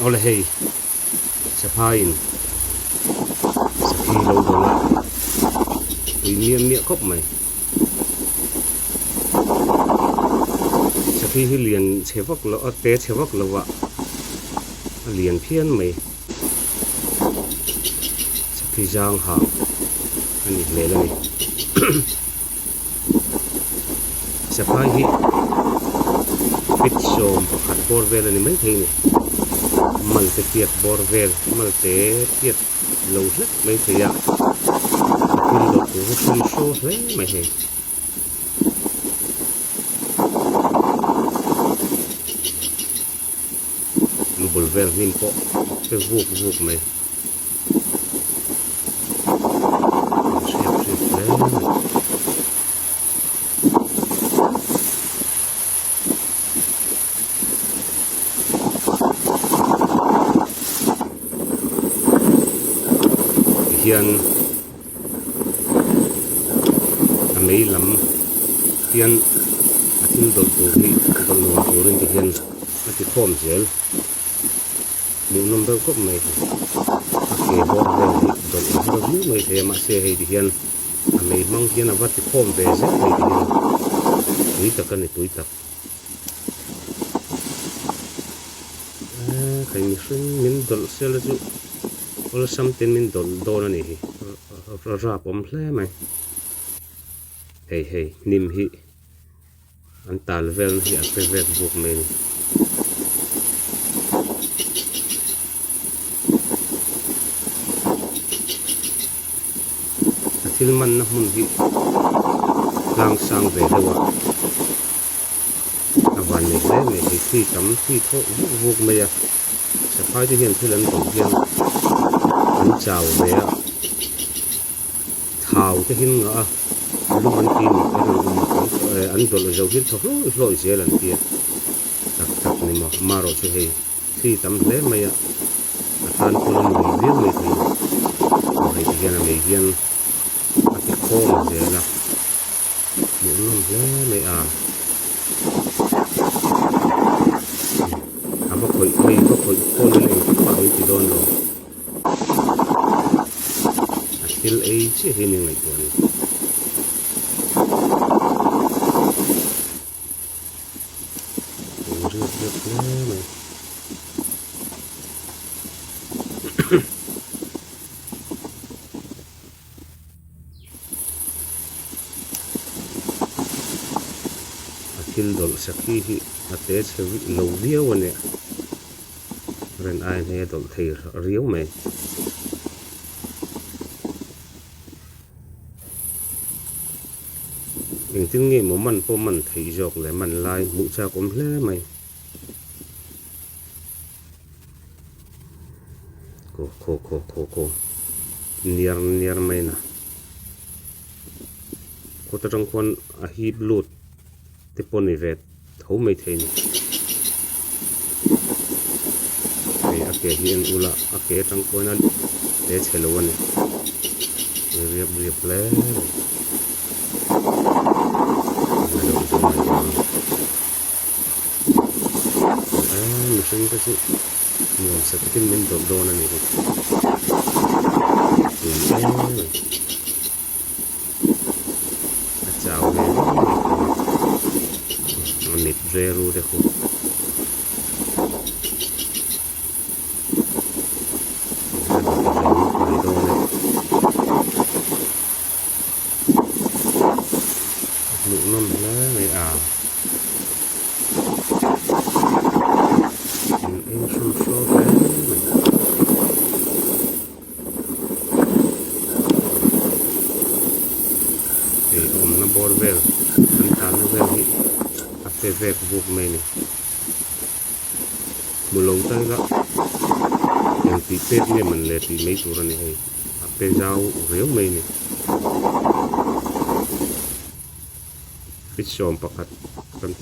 ole hei Saphai Saphai lâu rồi lại tùy miệng khóc mày Saphai hi liền chế vóc lỡ té chế vóc lỡ vợ liền phiên mày Saphai giang hàng anh nhìn lệ lên Saphai hi fit som pakhat bor vel ani mai theini mal te tiat bor vel mal te tiat lo hlek mai theya thil lo tu hum so hle mai he bul vel nin po te vuk mai hian amei lam hian atin dol tu hi dol nuam turin ti hian ati khom zel mu number ko mai ake bor vel hi dol number mu mai the ma se hei ti hian amei mang hian avat ti khom ve zel hei ti hian tui tak ani tui tak kai mi hring min dol sel chu ol something min dol don ani hi ra pom hle mai hei nim hi an tal vel hi a pe vek buk mai ni thil man na hun hi lang sang ve lewa awan ni hle mai hi thi tam thi tho buk mai a Saphai ti hian thil an tom hian an chào về thảo cái hin ngã lúc anh tin anh đổ dầu hin thọc lôi dễ lần kia thật này mà rồi chơi thì tấm lẽ mày ạ than cô là mình biết mày thì hiện là mày hiện cái khô mà dễ là những năm lẽ mày à bác hội cô này các bạn thì đồn rồi thil ấy chứ hình như này của này rượt này thil dol sakhi hi ate chevi lo viau ane ren ai ne dol thei riau mai mình tiếng nghe một mình po mình thấy giọt lại mình lại mũ cha cũng lẽ mày cô niar mày nè cô ta trong con a hip lụt tiếp po này về thấu mày thấy nè cái ake hiền ula ake trong con nó để chơi lâu nè riệp lẽ mình cái gì mình sẽ cái mình đồ này mình chào về nó nịp zero đấy không những năm lá này à em xuống số thế thì ôm nó bor vel anh ta nó vel đi áp về về buộc mày này một lồng tay đó yang tí tết này mình lấy tí mấy chỗ này hay áp về dao réo mày này fish som pakat kan